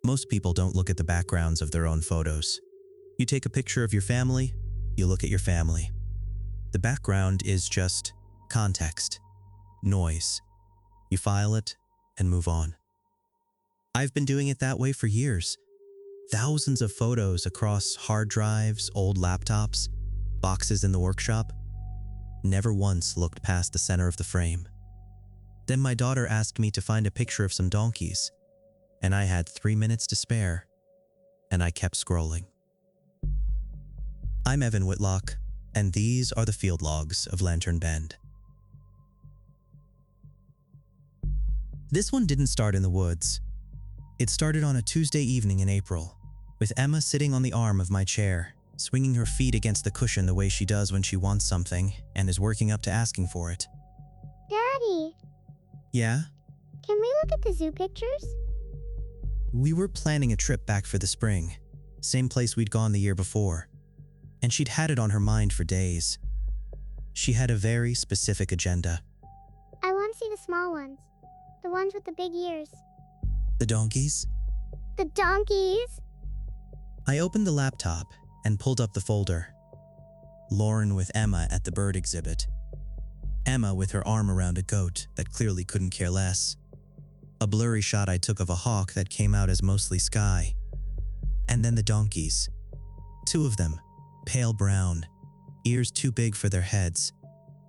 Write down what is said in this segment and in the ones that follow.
Most people don't look at the backgrounds of their own photos. You take a picture of your family, you look at your family. The background is just context, noise. You file it and move on. I've been doing it that way for years. Thousands of photos across hard drives, old laptops, boxes in the workshop. Never once looked past the center of the frame. Then my daughter asked me to find a picture of some donkeys, and I had 3 minutes to spare, and I kept scrolling. I'm Evan Whitlock, and these are the field logs of Lantern Bend. This one didn't start in the woods. It started on a Tuesday evening in April, with Emma sitting on the arm of my chair, swinging her feet against the cushion the way she does when she wants something and is working up to asking for it. Daddy, Yeah? can we look at the zoo pictures? We were planning a trip back for the spring, same place we'd gone the year before, and she'd had it on her mind for days. She had a very specific agenda. I want to see the small ones. The ones with the big ears. The donkeys? The donkeys! I opened the laptop and pulled up the folder. Lauren with Emma at the bird exhibit. Emma with her arm around a goat that clearly couldn't care less. A blurry shot I took of a hawk that came out as mostly sky. And then the donkeys. 2 of them, pale brown, ears too big for their heads,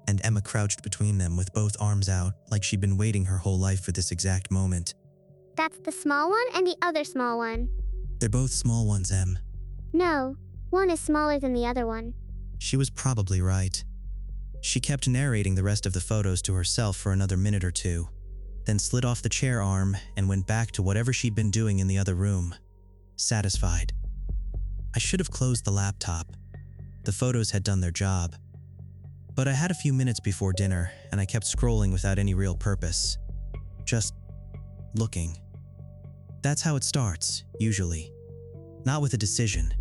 and Emma crouched between them with both arms out like she'd been waiting her whole life for this exact moment. That's the small one and the other small one. They're both small ones, Em. No, one is smaller than the other one. She was probably right. She kept narrating the rest of the photos to herself for another minute or two, then slid off the chair arm and went back to whatever she'd been doing in the other room, satisfied. I should have closed the laptop. The photos had done their job. But I had a few minutes before dinner, and I kept scrolling without any real purpose. Just looking. That's how it starts, usually. Not with a decision,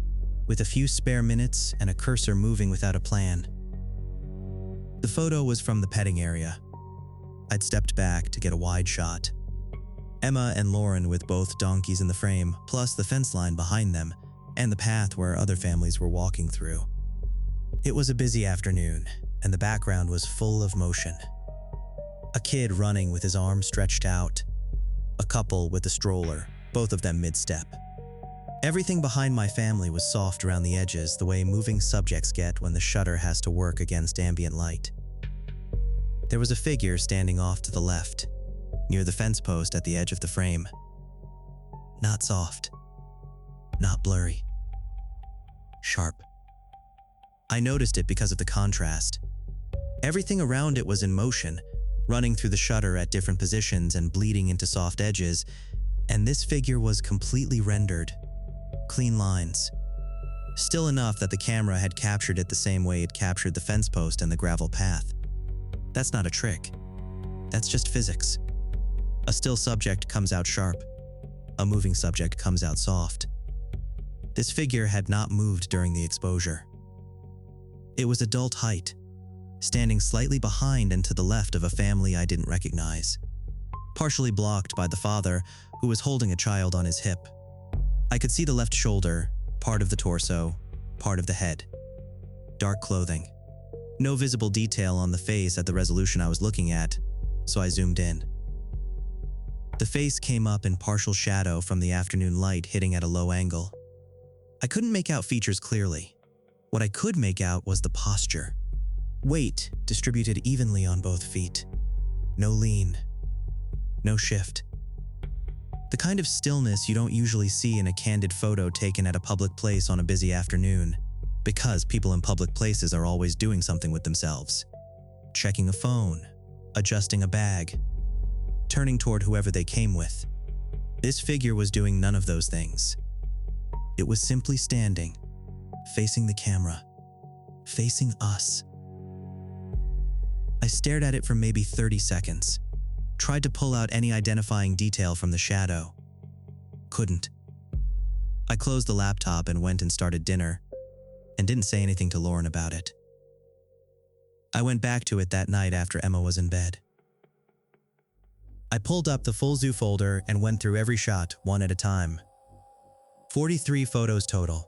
with a few spare minutes and a cursor moving without a plan. The photo was from the petting area. I'd stepped back to get a wide shot. Emma and Lauren with both donkeys in the frame, plus the fence line behind them, and the path where other families were walking through. It was a busy afternoon, and the background was full of motion. A kid running with his arms stretched out. A couple with a stroller, both of them mid-step. Everything behind my family was soft around the edges, the way moving subjects get when the shutter has to work against ambient light. There was a figure standing off to the left, near the fence post at the edge of the frame. Not soft. Not blurry. Sharp. I noticed it because of the contrast. Everything around it was in motion, running through the shutter at different positions and bleeding into soft edges, and this figure was completely rendered. Clean lines. Still enough that the camera had captured it the same way it captured the fence post and the gravel path. That's not a trick. That's just physics. A still subject comes out sharp. A moving subject comes out soft. This figure had not moved during the exposure. It was adult height, standing slightly behind and to the left of a family I didn't recognize, partially blocked by the father who was holding a child on his hip. I could see the left shoulder, part of the torso, part of the head. Dark clothing. No visible detail on the face at the resolution I was looking at, so I zoomed in. The face came up in partial shadow from the afternoon light hitting at a low angle. I couldn't make out features clearly. What I could make out was the posture. Weight distributed evenly on both feet. No lean. No shift. The kind of stillness you don't usually see in a candid photo taken at a public place on a busy afternoon, because people in public places are always doing something with themselves. Checking a phone, adjusting a bag, turning toward whoever they came with. This figure was doing none of those things. It was simply standing, facing the camera, facing us. I stared at it for maybe 30 seconds, tried to pull out any identifying detail from the shadow. Couldn't. I closed the laptop and went and started dinner, and didn't say anything to Lauren about it. I went back to it that night after Emma was in bed. I pulled up the full zoo folder and went through every shot one at a time, 43 photos total.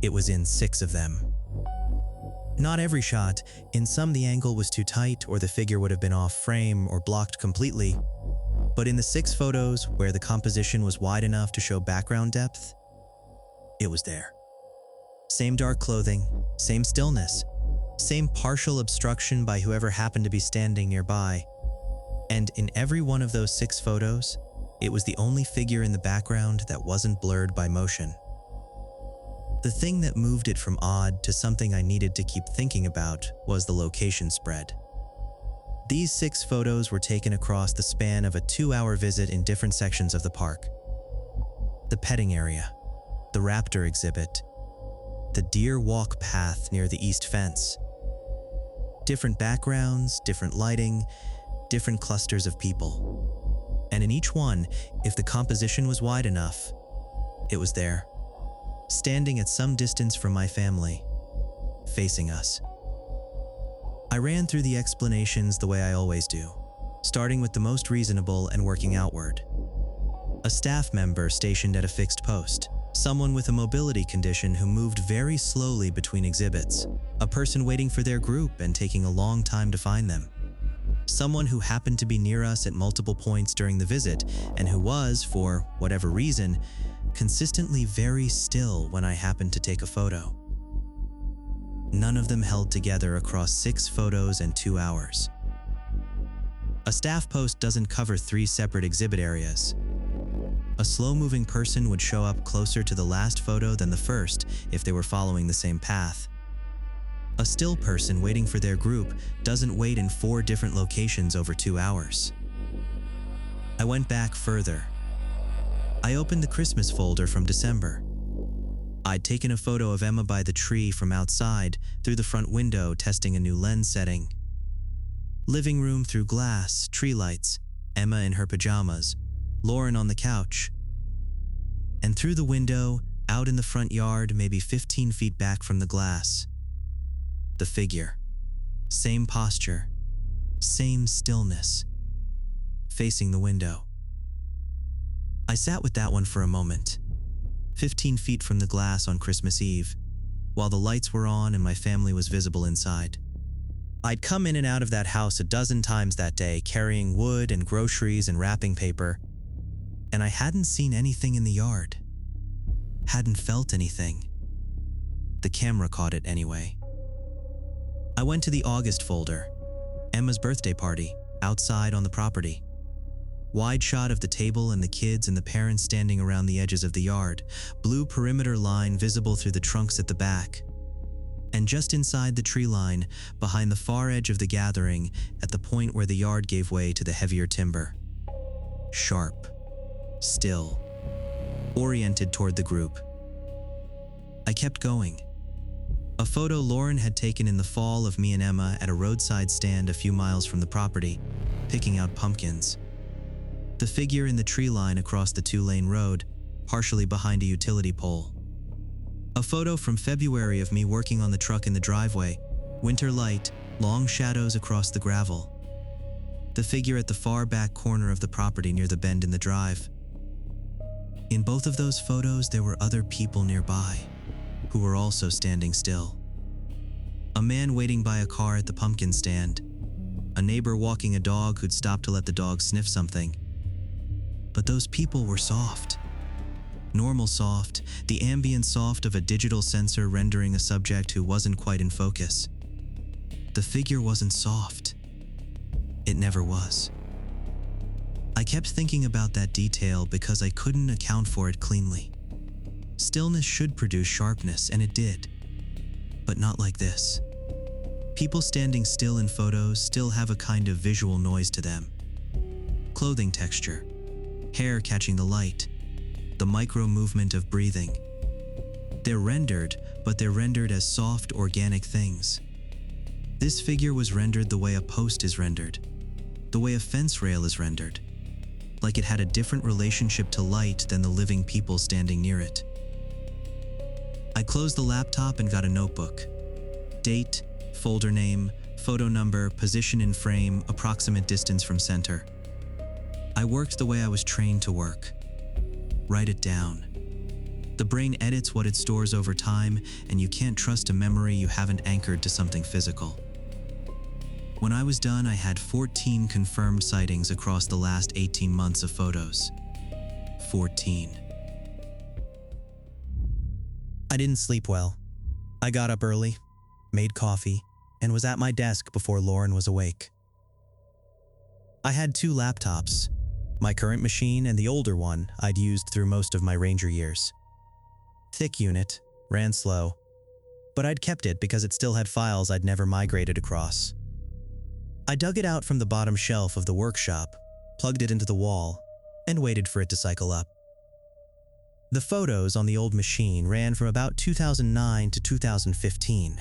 It was in 6 of them. Not every shot. In some, the angle was too tight or the figure would have been off frame or blocked completely. But in the 6 photos where the composition was wide enough to show background depth, it was there. Same dark clothing, same stillness, same partial obstruction by whoever happened to be standing nearby. And in every one of those 6 photos, it was the only figure in the background that wasn't blurred by motion. The thing that moved it from odd to something I needed to keep thinking about was the location spread. These 6 photos were taken across the span of a 2-hour visit in different sections of the park. The petting area, the raptor exhibit, the deer walk path near the east fence. Different backgrounds, different lighting, different clusters of people. And in each one, if the composition was wide enough, it was there, standing at some distance from my family, facing us. I ran through the explanations the way I always do, starting with the most reasonable and working outward. A staff member stationed at a fixed post, someone with a mobility condition who moved very slowly between exhibits, a person waiting for their group and taking a long time to find them, someone who happened to be near us at multiple points during the visit and who was, for whatever reason, consistently very still when I happened to take a photo. None of them held together across 6 photos and 2 hours. A staff post doesn't cover 3 separate exhibit areas. A slow-moving person would show up closer to the last photo than the first if they were following the same path. A still person waiting for their group doesn't wait in 4 different locations over 2 hours. I went back further. I opened the Christmas folder from December. I'd taken a photo of Emma by the tree from outside through the front window, testing a new lens setting. Living room through glass, tree lights, Emma in her pajamas, Lauren on the couch. And through the window, out in the front yard, maybe 15 feet back from the glass. The figure. Same posture, same stillness, facing the window. I sat with that one for a moment, 15 feet from the glass on Christmas Eve, while the lights were on and my family was visible inside. I'd come in and out of that house a dozen times that day, carrying wood and groceries and wrapping paper, and I hadn't seen anything in the yard. Hadn't felt anything. The camera caught it anyway. I went to the August folder, Emma's birthday party, outside on the property. Wide shot of the table and the kids and the parents standing around the edges of the yard, blue perimeter line visible through the trunks at the back. And just inside the tree line, behind the far edge of the gathering, at the point where the yard gave way to the heavier timber. Sharp, still, oriented toward the group. I kept going. A photo Lauren had taken in the fall of me and Emma at a roadside stand a few miles from the property, picking out pumpkins. The figure in the tree line across the 2-lane road, partially behind a utility pole. A photo from February of me working on the truck in the driveway, winter light, long shadows across the gravel. The figure at the far back corner of the property near the bend in the drive. In both of those photos, there were other people nearby, who were also standing still. A man waiting by a car at the pumpkin stand, a neighbor walking a dog who'd stopped to let the dog sniff something. But those people were soft. Normal soft, the ambient soft of a digital sensor rendering a subject who wasn't quite in focus. The figure wasn't soft. It never was. I kept thinking about that detail because I couldn't account for it cleanly. Stillness should produce sharpness, and it did. But not like this. People standing still in photos still have a kind of visual noise to them. Clothing texture. Hair catching the light, the micro movement of breathing. They're rendered, but they're rendered as soft, organic things. This figure was rendered the way a post is rendered, the way a fence rail is rendered, like it had a different relationship to light than the living people standing near it. I closed the laptop and got a notebook. Date, folder name, photo number, position in frame, approximate distance from center. I worked the way I was trained to work. Write it down. The brain edits what it stores over time, and you can't trust a memory you haven't anchored to something physical. When I was done, I had 14 confirmed sightings across the last 18 months of photos. 14. I didn't sleep well. I got up early, made coffee, and was at my desk before Lauren was awake. I had two laptops, my current machine and the older one I'd used through most of my Ranger years. Thick unit, ran slow, but I'd kept it because it still had files I'd never migrated across. I dug it out from the bottom shelf of the workshop, plugged it into the wall, and waited for it to cycle up. The photos on the old machine ran from about 2009 to 2015,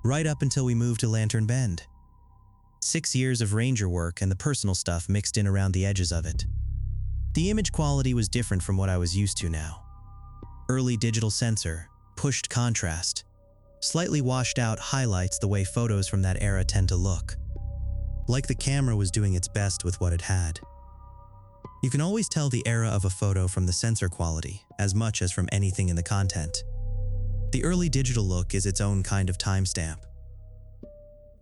right up until we moved to Lantern Bend. 6 years of Ranger work and the personal stuff mixed in around the edges of it. The image quality was different from what I was used to now. Early digital sensor, pushed contrast, slightly washed out highlights the way photos from that era tend to look. Like the camera was doing its best with what it had. You can always tell the era of a photo from the sensor quality, as much as from anything in the content. The early digital look is its own kind of timestamp.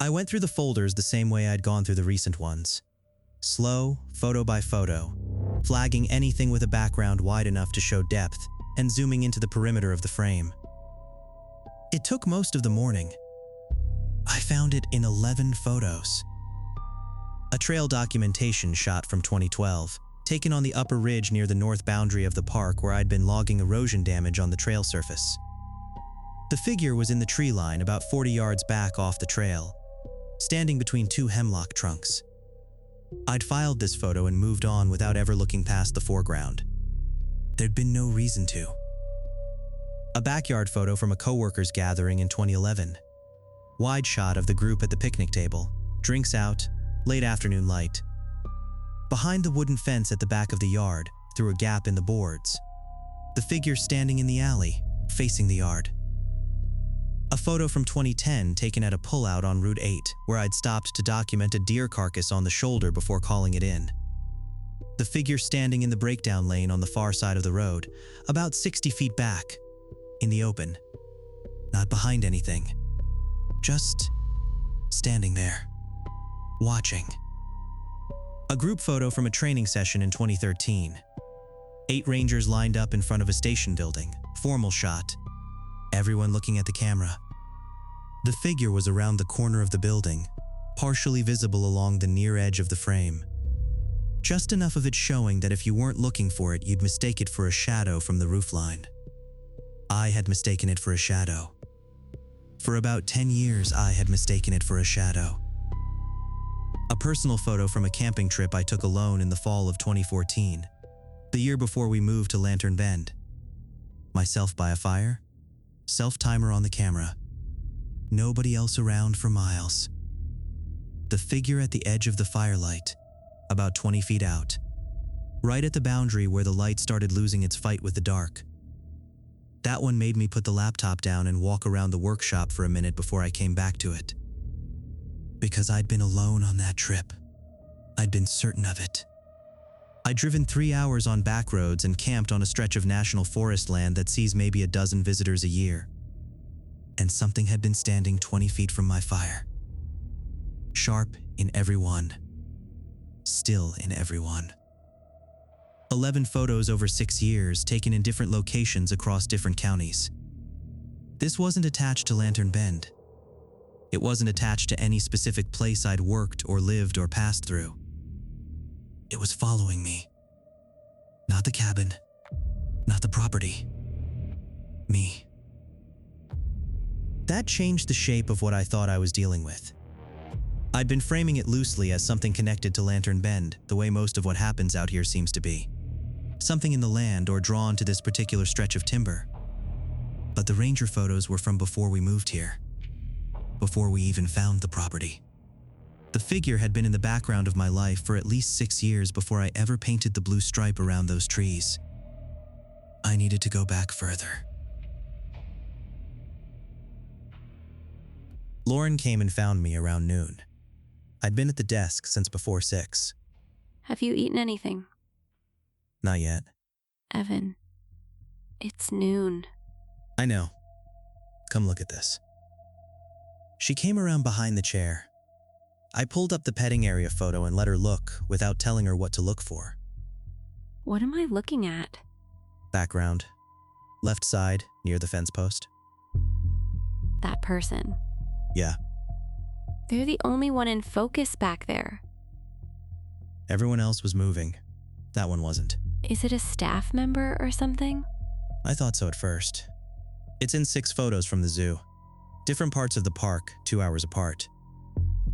I went through the folders the same way I'd gone through the recent ones. Slow, photo by photo, flagging anything with a background wide enough to show depth, and zooming into the perimeter of the frame. It took most of the morning. I found it in 11 photos. A trail documentation shot from 2012, taken on the upper ridge near the north boundary of the park where I'd been logging erosion damage on the trail surface. The figure was in the tree line about 40 yards back off the trail, standing between two hemlock trunks. I'd filed this photo and moved on without ever looking past the foreground. There'd been no reason to. A backyard photo from a coworkers gathering in 2011. Wide shot of the group at the picnic table, drinks out, late afternoon light. Behind the wooden fence at the back of the yard, through a gap in the boards, the figure standing in the alley, facing the yard. A photo from 2010 taken at a pullout on Route 8, where I'd stopped to document a deer carcass on the shoulder before calling it in. The figure standing in the breakdown lane on the far side of the road, about 60 feet back, in the open. Not behind anything. Just standing there, watching. A group photo from a training session in 2013. 8 Rangers lined up in front of a station building, formal shot. Everyone looking at the camera. The figure was around the corner of the building, partially visible along the near edge of the frame. Just enough of it showing that if you weren't looking for it, you'd mistake it for a shadow from the roofline. I had mistaken it for a shadow. For about 10 years, I had mistaken it for a shadow. A personal photo from a camping trip I took alone in the fall of 2014, the year before we moved to Lantern Bend. Myself by a fire, self-timer on the camera. Nobody else around for miles. The figure at the edge of the firelight, about 20 feet out, right at the boundary where the light started losing its fight with the dark. That one made me put the laptop down and walk around the workshop for a minute before I came back to it. Because I'd been alone on that trip. I'd been certain of it. I'd driven 3 hours on back roads and camped on a stretch of national forest land that sees maybe a dozen visitors a year. And something had been standing 20 feet from my fire. Sharp in every one. Still in every one. 11 photos over 6 years, taken in different locations across different counties. This wasn't attached to Lantern Bend. It wasn't attached to any specific place I'd worked or lived or passed through. It was following me. Not the cabin, not the property. Me. That changed the shape of what I thought I was dealing with. I'd been framing it loosely as something connected to Lantern Bend, the way most of what happens out here seems to be. Something in the land or drawn to this particular stretch of timber. But the Ranger photos were from before we moved here. Before we even found the property. The figure had been in the background of my life for at least 6 years before I ever painted the blue stripe around those trees. I needed to go back further. Lauren came and found me around noon. I'd been at the desk since before 6. Have you eaten anything? Not yet. Evan, It's noon. I know. Come look at this. She came around behind the chair. I pulled up the petting area photo and let her look without telling her what to look for. What am I looking at? Background. Left side, near the fence post. That person. Yeah. They're the only one in focus back there. Everyone else was moving. That one wasn't. Is it a staff member or something? I thought so at first. It's in 6 photos from the zoo. Different parts of the park, 2 hours apart.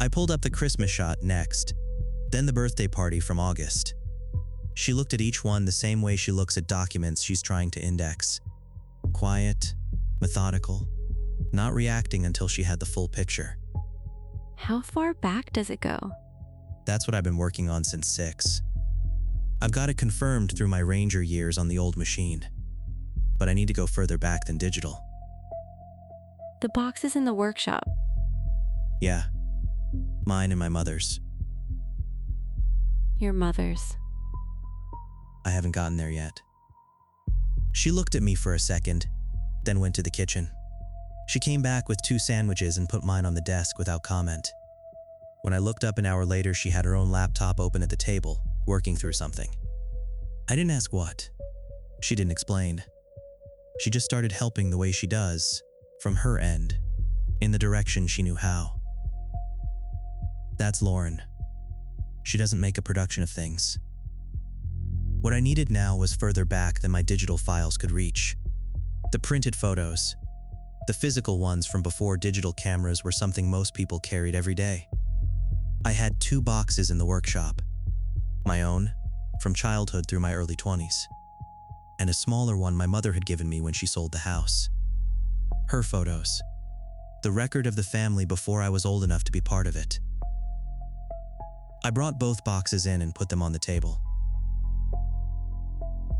I pulled up the Christmas shot next, then the birthday party from August. She looked at each one the same way she looks at documents she's trying to index. Quiet, methodical, not reacting until she had the full picture. How far back does it go? That's what I've been working on since 6. I've got it confirmed through my Ranger years on the old machine, but I need to go further back than digital. The box is in the workshop. Yeah, mine and my mother's. Your mother's. I haven't gotten there yet. She looked at me for a second, then went to the kitchen. She came back with 2 sandwiches and put mine on the desk without comment. When I looked up an hour later, she had her own laptop open at the table, working through something. I didn't ask what. She didn't explain. She just started helping the way she does, from her end, in the direction she knew how. That's Lauren. She doesn't make a production of things. What I needed now was further back than my digital files could reach. The printed photos, the physical ones from before digital cameras, were something most people carried every day. I had 2 boxes in the workshop. My own, from childhood through my early 20s, and a smaller one my mother had given me when she sold the house. Her photos, the record of the family before I was old enough to be part of it. I brought both boxes in and put them on the table.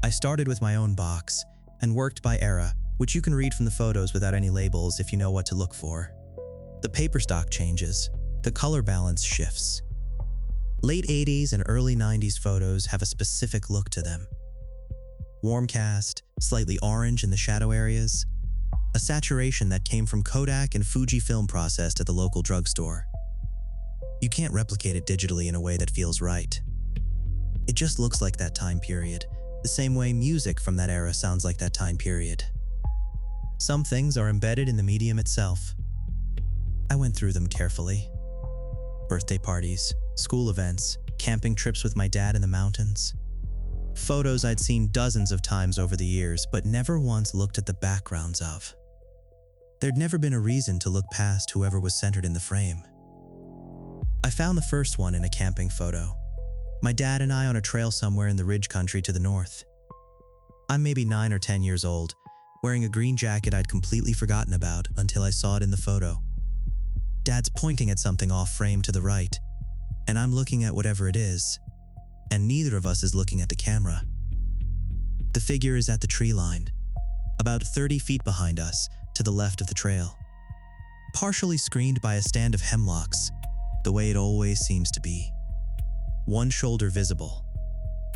I started with my own box and worked by era, which you can read from the photos without any labels if you know what to look for. The paper stock changes, the color balance shifts. Late 80s and early 90s photos have a specific look to them. Warm cast, slightly orange in the shadow areas, a saturation that came from Kodak and Fujifilm processed at the local drugstore. You can't replicate it digitally in a way that feels right. It just looks like that time period, the same way music from that era sounds like that time period. Some things are embedded in the medium itself. I went through them carefully. Birthday parties, school events, camping trips with my dad in the mountains. Photos I'd seen dozens of times over the years, but never once looked at the backgrounds of. There'd never been a reason to look past whoever was centered in the frame. I found the first one in a camping photo. My dad and I on a trail somewhere in the ridge country to the north. I'm maybe 9 or 10 years old, wearing a green jacket I'd completely forgotten about until I saw it in the photo. Dad's pointing at something off frame to the right, and I'm looking at whatever it is, and neither of us is looking at the camera. The figure is at the tree line, about 30 feet behind us, to the left of the trail, partially screened by a stand of hemlocks, the way it always seems to be. One shoulder visible,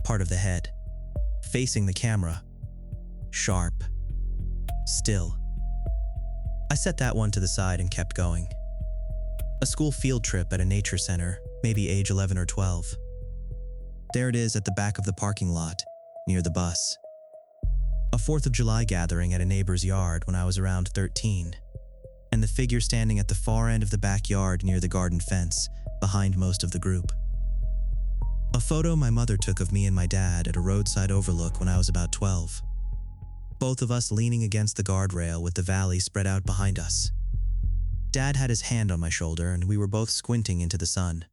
part of the head, facing the camera, sharp, still. I set that one to the side and kept going. A school field trip at a nature center, maybe age 11 or 12. There it is at the back of the parking lot, near the bus. A 4th of July gathering at a neighbor's yard when I was around 13, and the figure standing at the far end of the backyard near the garden fence, behind most of the group. A photo my mother took of me and my dad at a roadside overlook when I was about 12. Both of us leaning against the guardrail with the valley spread out behind us. Dad had his hand on my shoulder and we were both squinting into the sun.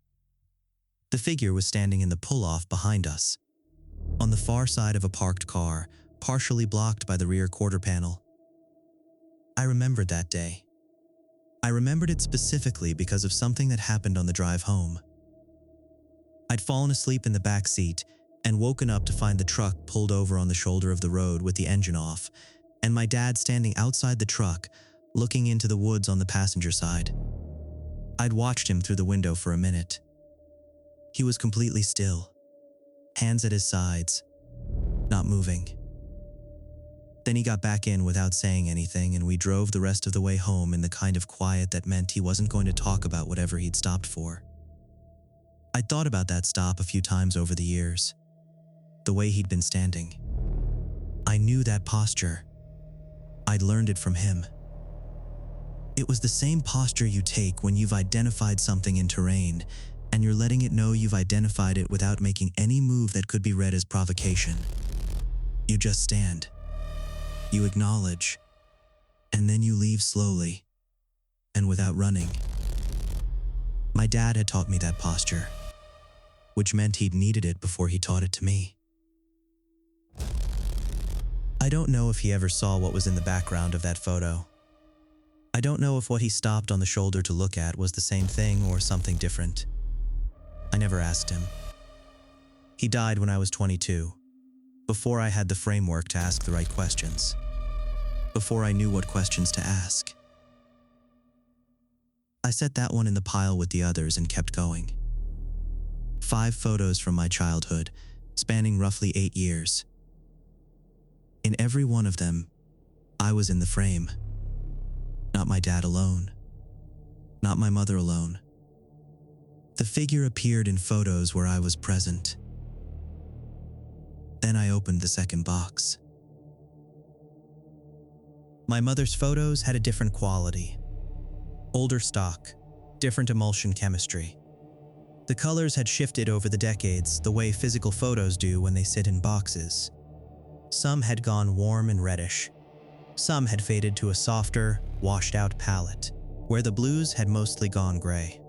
The figure was standing in the pull-off behind us, on the far side of a parked car, partially blocked by the rear quarter panel. I remembered that day. I remembered it specifically because of something that happened on the drive home. I'd fallen asleep in the back seat and woken up to find the truck pulled over on the shoulder of the road with the engine off, and my dad standing outside the truck, looking into the woods on the passenger side. I'd watched him through the window for a minute. He was completely still, hands at his sides, not moving. Then he got back in without saying anything, and we drove the rest of the way home in the kind of quiet that meant he wasn't going to talk about whatever he'd stopped for. I'd thought about that stop a few times over the years. The way he'd been standing. I knew that posture. I'd learned it from him. It was the same posture you take when you've identified something in terrain, and you're letting it know you've identified it without making any move that could be read as provocation. You just stand. You acknowledge, and then you leave slowly, and without running. My dad had taught me that posture, which meant he'd needed it before he taught it to me. I don't know if he ever saw what was in the background of that photo. I don't know if what he stopped on the shoulder to look at was the same thing or something different. I never asked him. He died when I was 22. Before I had the framework to ask the right questions. Before I knew what questions to ask. I set that one in the pile with the others and kept going. 5 photos from my childhood, spanning roughly 8 years. In every one of them, I was in the frame. Not my dad alone. Not my mother alone. The figure appeared in photos where I was present. Then I opened the second box. My mother's photos had a different quality. Older stock, different emulsion chemistry. The colors had shifted over the decades the way physical photos do when they sit in boxes. Some had gone warm and reddish. Some had faded to a softer, washed-out palette, where the blues had mostly gone gray.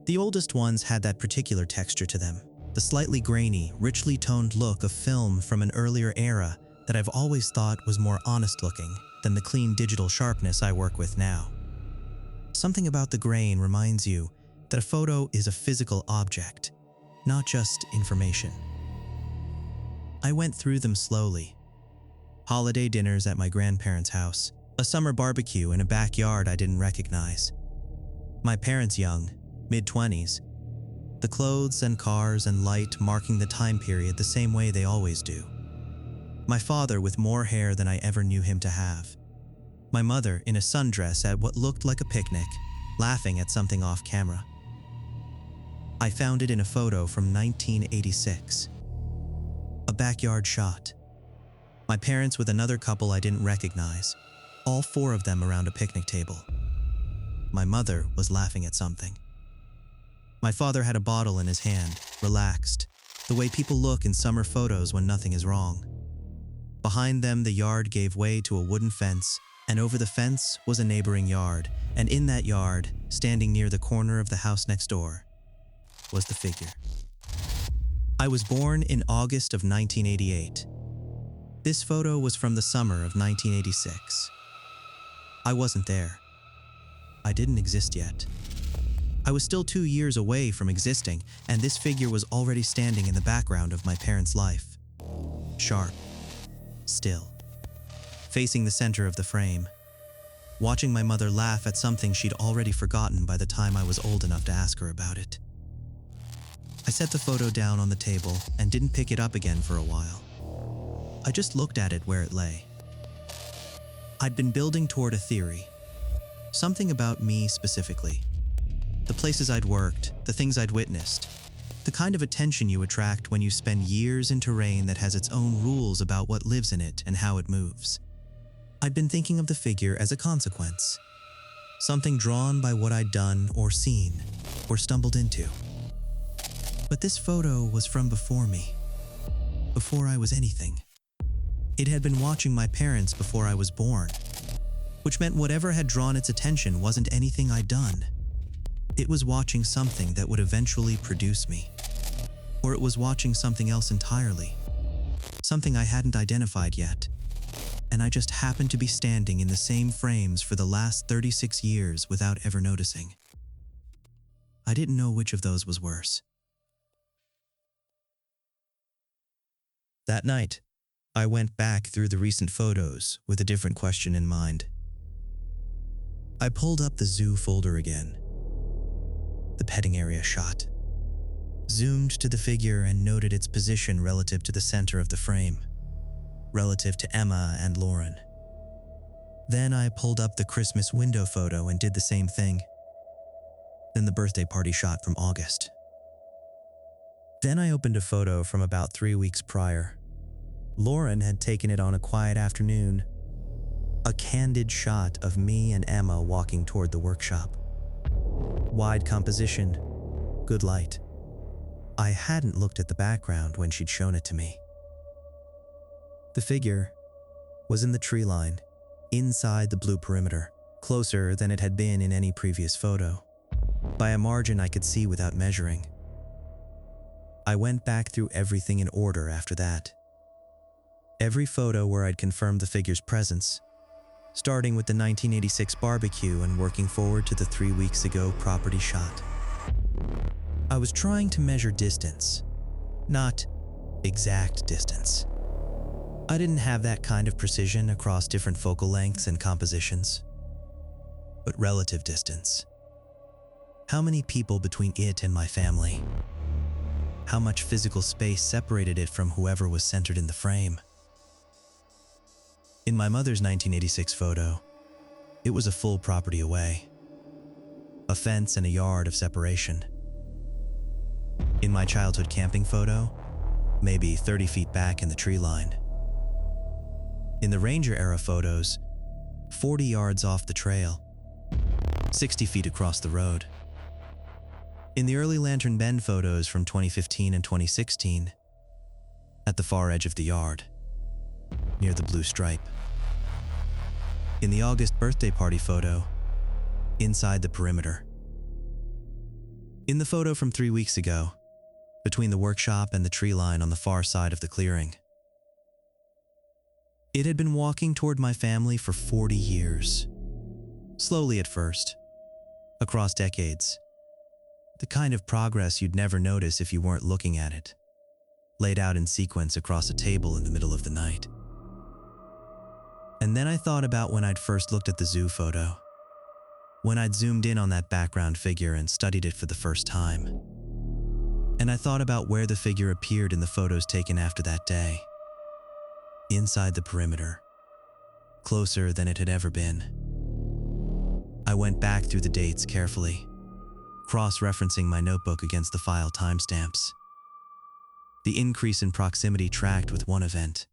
The oldest ones had that particular texture to them. The slightly grainy, richly toned look of film from an earlier era that I've always thought was more honest-looking than the clean digital sharpness I work with now. Something about the grain reminds you that a photo is a physical object, not just information. I went through them slowly. Holiday dinners at my grandparents' house, a summer barbecue in a backyard I didn't recognize. My parents young, mid-20s, the clothes and cars and light marking the time period the same way they always do. My father with more hair than I ever knew him to have. My mother in a sundress at what looked like a picnic, laughing at something off camera. I found it in a photo from 1986. A backyard shot. My parents with another couple I didn't recognize, all 4 of them around a picnic table. My mother was laughing at something. My father had a bottle in his hand, relaxed, the way people look in summer photos when nothing is wrong. Behind them, the yard gave way to a wooden fence, and over the fence was a neighboring yard, and in that yard, standing near the corner of the house next door, was the figure. I was born in August of 1988. This photo was from the summer of 1986. I wasn't there. I didn't exist yet. I was still 2 years away from existing, and this figure was already standing in the background of my parents' life. Sharp. Still. Facing the center of the frame. Watching my mother laugh at something she'd already forgotten by the time I was old enough to ask her about it. I set the photo down on the table and didn't pick it up again for a while. I just looked at it where it lay. I'd been building toward a theory. Something about me specifically. The places I'd worked, the things I'd witnessed. The kind of attention you attract when you spend years in terrain that has its own rules about what lives in it and how it moves. I'd been thinking of the figure as a consequence. Something drawn by what I'd done or seen or stumbled into. But this photo was from before me. Before I was anything. It had been watching my parents before I was born, which meant whatever had drawn its attention wasn't anything I'd done. It was watching something that would eventually produce me. Or it was watching something else entirely. Something I hadn't identified yet. And I just happened to be standing in the same frames for the last 36 years without ever noticing. I didn't know which of those was worse. That night, I went back through the recent photos with a different question in mind. I pulled up the zoo folder again. The petting area shot. Zoomed to the figure and noted its position relative to the center of the frame. relative to Emma and Lauren. Then I pulled up the Christmas window photo and did the same thing. Then the birthday party shot from August. Then I opened a photo from about 3 weeks prior. Lauren had taken it on a quiet afternoon. A candid shot of me and Emma walking toward the workshop. Wide composition, good light. I hadn't looked at the background when she'd shown it to me. The figure was in the tree line, inside the blue perimeter, closer than it had been in any previous photo, by a margin I could see without measuring. I went back through everything in order after that. Every photo where I'd confirmed the figure's presence, starting with the 1986 barbecue and working forward to the 3 weeks ago property shot. I was trying to measure distance, not exact distance. I didn't have that kind of precision across different focal lengths and compositions, but relative distance. How many people between it and my family? How much physical space separated it from whoever was centered in the frame? In my mother's 1986 photo, it was a full property away. A fence and a yard of separation. In my childhood camping photo, maybe 30 feet back in the tree line. In the Ranger era photos, 40 yards off the trail, 60 feet across the road. In the early Lantern Bend photos from 2015 and 2016, at the far edge of the yard, near the blue stripe. In the August birthday party photo, inside the perimeter. In the photo from 3 weeks ago, between the workshop and the tree line on the far side of the clearing. It had been walking toward my family for 40 years. Slowly at first, across decades. The kind of progress you'd never notice if you weren't looking at it, laid out in sequence across a table in the middle of the night. And then I thought about when I'd first looked at the zoo photo, when I'd zoomed in on that background figure and studied it for the first time. And I thought about where the figure appeared in the photos taken after that day. Inside the perimeter, closer than it had ever been. I went back through the dates carefully, cross-referencing my notebook against the file timestamps. The increase in proximity tracked with one event.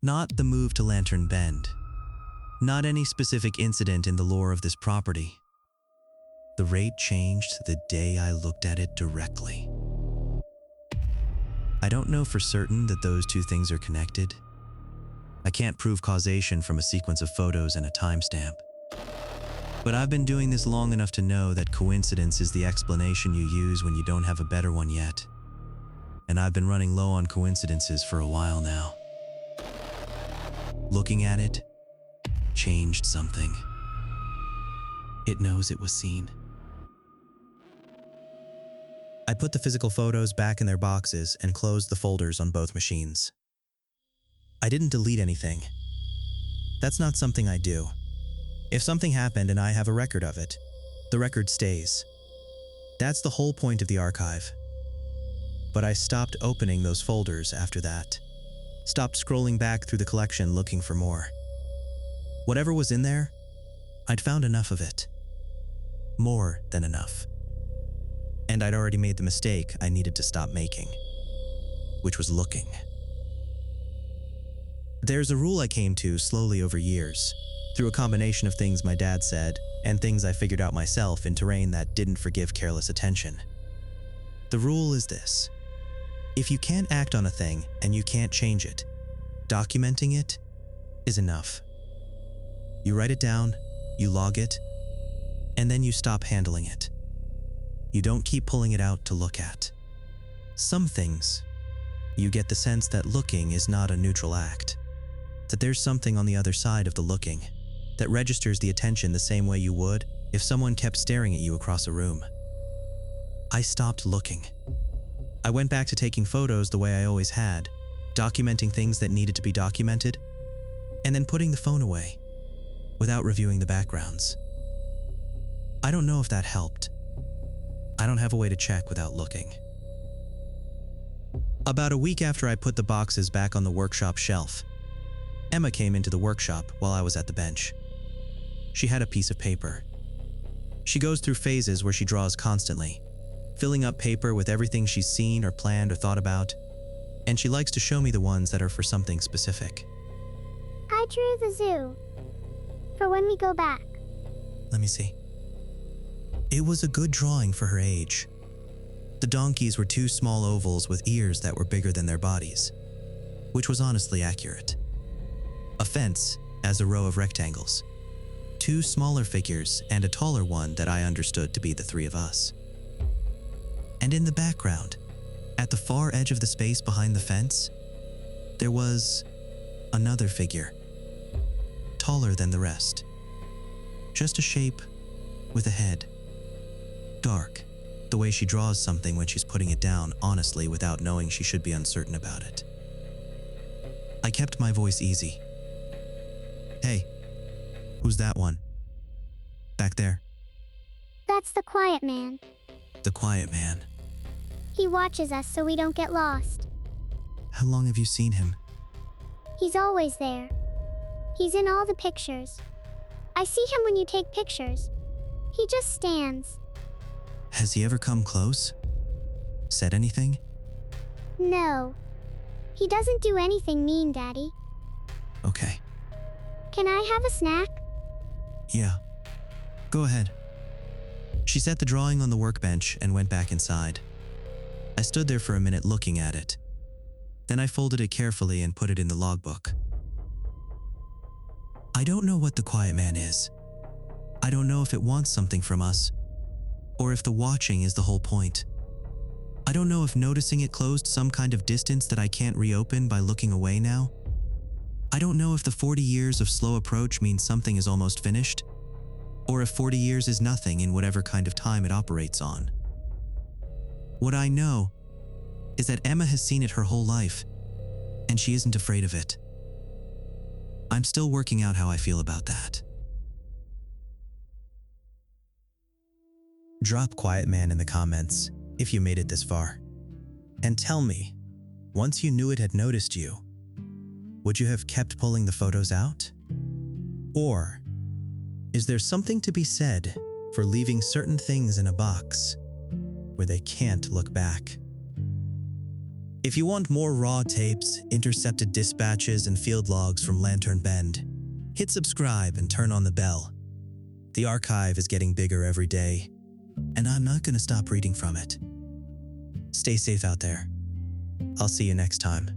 Not the move to Lantern Bend. Not any specific incident in the lore of this property. The rate changed the day I looked at it directly. I don't know for certain that those two things are connected. I can't prove causation from a sequence of photos and a timestamp. But I've been doing this long enough to know that coincidence is the explanation you use when you don't have a better one yet. And I've been running low on coincidences for a while now. Looking at it changed something. It knows it was seen. I put the physical photos back in their boxes and closed the folders on both machines. I didn't delete anything. That's not something I do. If something happened and I have a record of it, the record stays. That's the whole point of the archive. But I stopped opening those folders after that. Stopped scrolling back through the collection looking for more. Whatever was in there, I'd found enough of it. More than enough. And I'd already made the mistake I needed to stop making, which was looking. There's a rule I came to slowly over years, through a combination of things my dad said and things I figured out myself in terrain that didn't forgive careless attention. The rule is this: if you can't act on a thing and you can't change it, documenting it is enough. You write it down, you log it, and then you stop handling it. You don't keep pulling it out to look at. Some things, you get the sense that looking is not a neutral act, that there's something on the other side of the looking that registers the attention the same way you would if someone kept staring at you across a room. I stopped looking. I went back to taking photos the way I always had, documenting things that needed to be documented, and then putting the phone away, without reviewing the backgrounds. I don't know if that helped. I don't have a way to check without looking. About a week after I put the boxes back on the workshop shelf, Emma came into the workshop while I was at the bench. She had a piece of paper. She goes through phases where she draws constantly, filling up paper with everything she's seen or planned or thought about, and she likes to show me the ones that are for something specific. I drew the zoo. For when we go back. Let me see. It was a good drawing for her age. The donkeys were two small ovals with ears that were bigger than their bodies, which was honestly accurate. A fence as a row of rectangles. Two smaller figures and a taller one that I understood to be the three of us. And in the background, at the far edge of the space behind the fence, there was another figure, taller than the rest. Just a shape with a head. Dark, the way she draws something when she's putting it down, honestly, without knowing she should be uncertain about it. I kept my voice easy. Hey, who's that one? Back there. That's the quiet man. The quiet man. He watches us so we don't get lost. How long have you seen him? He's always there. He's in all the pictures. I see him when you take pictures. He just stands. Has he ever come close? Said anything? No. He doesn't do anything mean, Daddy. Okay. Can I have a snack? Yeah. Go ahead. She set the drawing on the workbench and went back inside. I stood there for a minute looking at it. Then I folded it carefully and put it in the logbook. I don't know what the quiet man is. I don't know if it wants something from us, or if the watching is the whole point. I don't know if noticing it closed some kind of distance that I can't reopen by looking away now. I don't know if the 40 years of slow approach means something is almost finished, or if 40 years is nothing in whatever kind of time it operates on. What I know is that Emma has seen it her whole life, and she isn't afraid of it. I'm still working out how I feel about that. Drop Quiet Man in the comments if you made it this far. And tell me, once you knew it had noticed you, would you have kept pulling the photos out? Or is there something to be said for leaving certain things in a box where they can't look back? If you want more raw tapes, intercepted dispatches, and field logs from Lantern Bend, hit subscribe and turn on the bell. The archive is getting bigger every day, and I'm not going to stop reading from it. Stay safe out there. I'll see you next time.